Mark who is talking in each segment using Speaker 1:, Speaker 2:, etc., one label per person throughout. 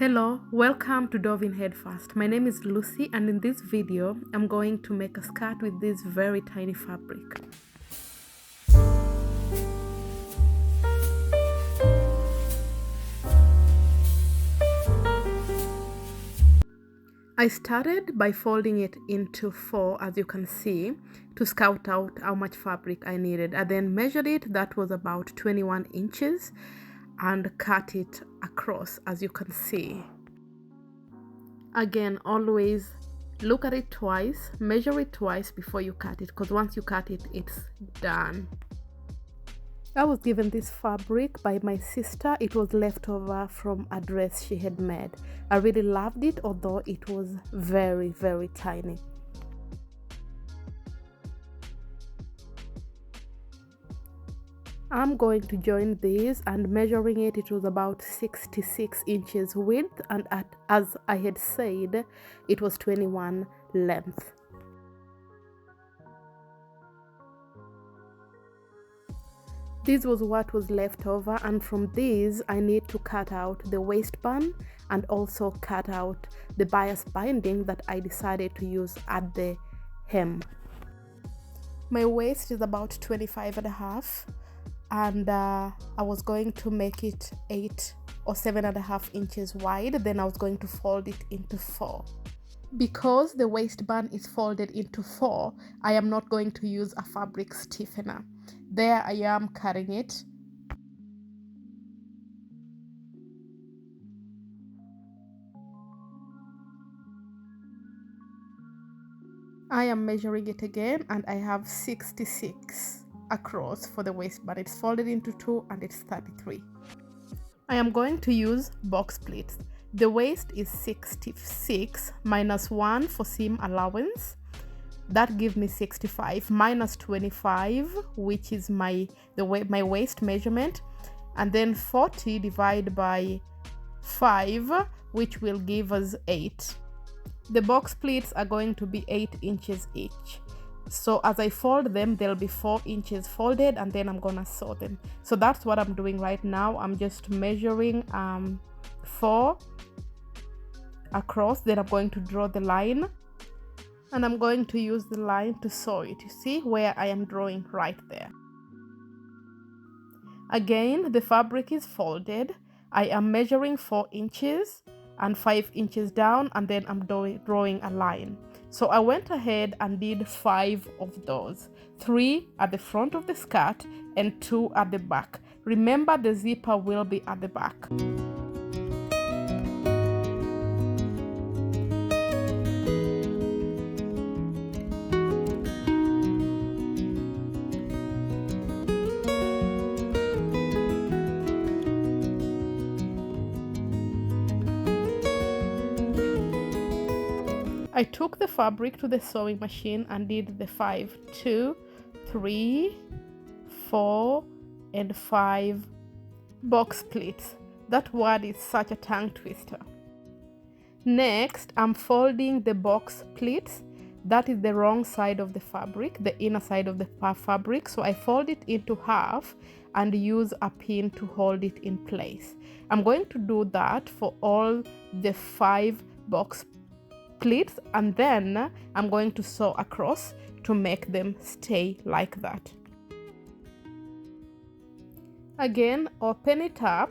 Speaker 1: Hello, welcome to Dove in Head First. My name is Lucy, and in this video I'm going to make a skirt with this very tiny fabric. I started by folding it into 4, as you can see, to scout out how much fabric I needed. I then measured it, that was about 21 inches, and cut it across, as you can see. Again, always look at it twice, measure it twice before you cut it, because once you cut it, it's done. I was given this fabric by my sister. It was leftover from a dress she had made. I really loved it, although it was very, very tiny. I'm going to join these, and measuring it, it was about 66 inches width, and as I had said, it was 21 length. This was what was left over, and from these I need to cut out the waistband and also cut out the bias binding that I decided to use at the hem. My waist is about 25.5, and I was going to make it 8 or 7.5 inches wide. Then I was going to fold it into 4. Because the waistband is folded into 4, I am not going to use a fabric stiffener. There I am cutting it. I am measuring it again, and I have 66 across for the waistband. It's folded into 2 and it's 33. I am going to use box pleats. The waist is 66 minus 1 for seam allowance. That gives me 65 minus 25, which is my waist measurement, and then 40 divided by 5, which will give us 8. The box pleats are going to be 8 inches each. So as I fold them, there'll be 4 inches folded, and then I'm gonna sew them. So that's what I'm doing right now. I'm just measuring 4 across, then I'm going to draw the line, and I'm going to use the line to sew it. You see where I am drawing right there. Again, the fabric is folded. I am measuring 4 inches and 5 inches down, and then I'm drawing a line. So I went ahead and did 5 of those, 3 at the front of the skirt and 2 at the back. Remember, the zipper will be at the back. I took the fabric to the sewing machine and did the 5, 2, 3, 4, and 5 box pleats. That word is such a tongue twister. Next, I'm folding the box pleats. That is the wrong side of the fabric, the inner side of the fabric. So I fold it into half and use a pin to hold it in place. I'm going to do that for all the 5 box pleats, and then I'm going to sew across to make them stay like that. Again, open it up,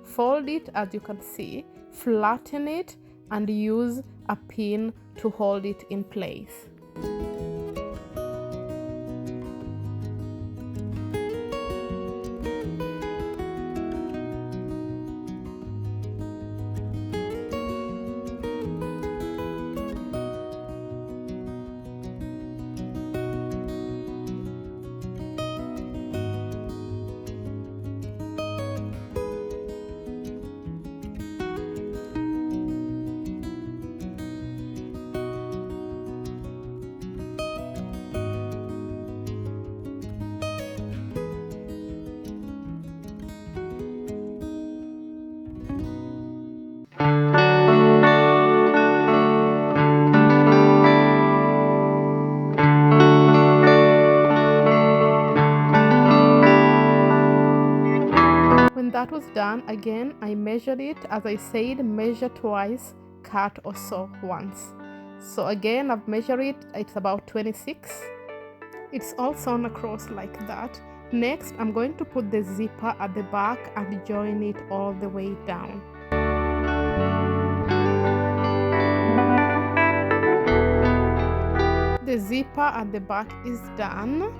Speaker 1: fold it as you can see, flatten it, and use a pin to hold it in place. done, again I measured it. As I said, measure twice, cut or sew once. So again I've measured it, it's about 26. It's all sewn across like that. Next I'm going to put the zipper at the back and join it all the way down. The zipper at the back is done.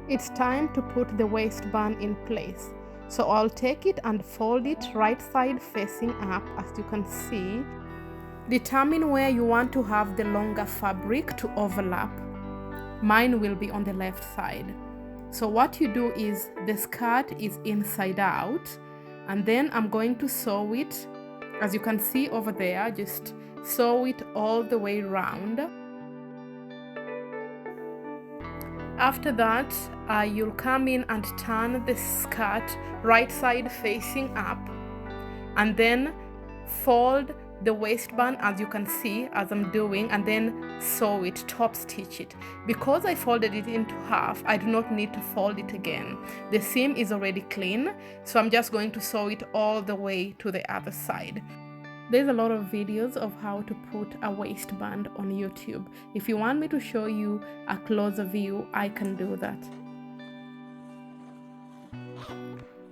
Speaker 1: It's time to put the waistband in place. So I'll take it and fold it right side facing up, as you can see. Determine where you want to have the longer fabric to overlap. Mine will be on the left side. So what you do is the skirt is inside out, and then I'm going to sew it, as you can see over there, just sew it all the way round. After that, you'll come in and turn the skirt right side facing up, and then fold the waistband, as you can see as I'm doing, and then sew it, top stitch it. Because I folded it into half, I do not need to fold it again. The seam is already clean, so I'm just going to sew it all the way to the other side. There's a lot of videos of how to put a waistband on YouTube. If you want me to show you a closer view, I can do that.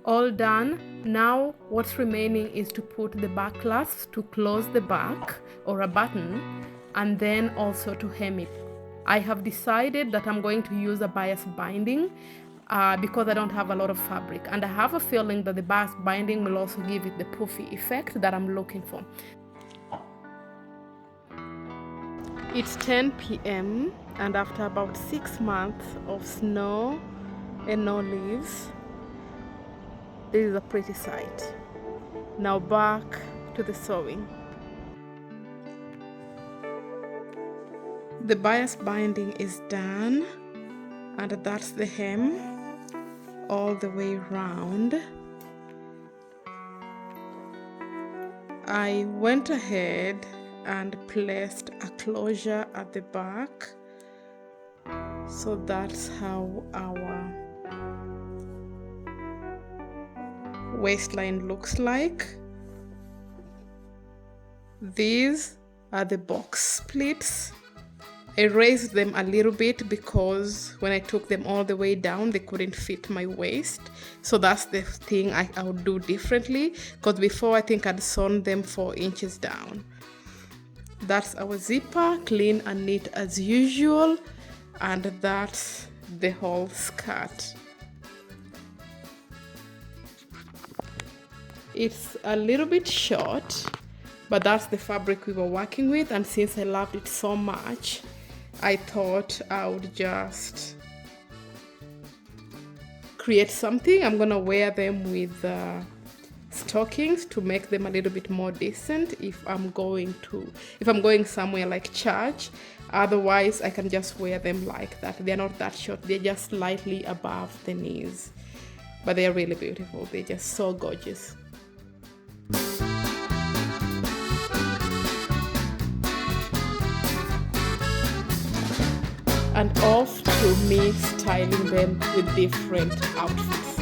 Speaker 1: All done. Now what's remaining is to put the back clasps to close the back, or a button, and then also to hem it. I have decided that I'm going to use a bias binding because I don't have a lot of fabric, and I have a feeling that the bias binding will also give it the poofy effect that I'm looking for. It's 10 p.m. and after about 6 months of snow and no leaves, this is a pretty sight. Now back to the sewing. The bias binding is done, and that's the hem all the way round. I went ahead and placed a closure at the back, so that's how our waistline looks like. These are the box pleats. I raised them a little bit because when I took them all the way down, they couldn't fit my waist. So that's the thing I would do differently, because before I think I'd sewn them 4 inches down. That's our zipper, clean and neat as usual, and that's the whole skirt. It's a little bit short, but that's the fabric we were working with, and since I loved it so much, I thought I would just create something. I'm gonna wear them with stockings to make them a little bit more decent if I'm going somewhere like church. Otherwise I can just wear them like that. They're not that short, they're just slightly above the knees, but they're really beautiful. They're just so gorgeous. And off to me styling them with different outfits.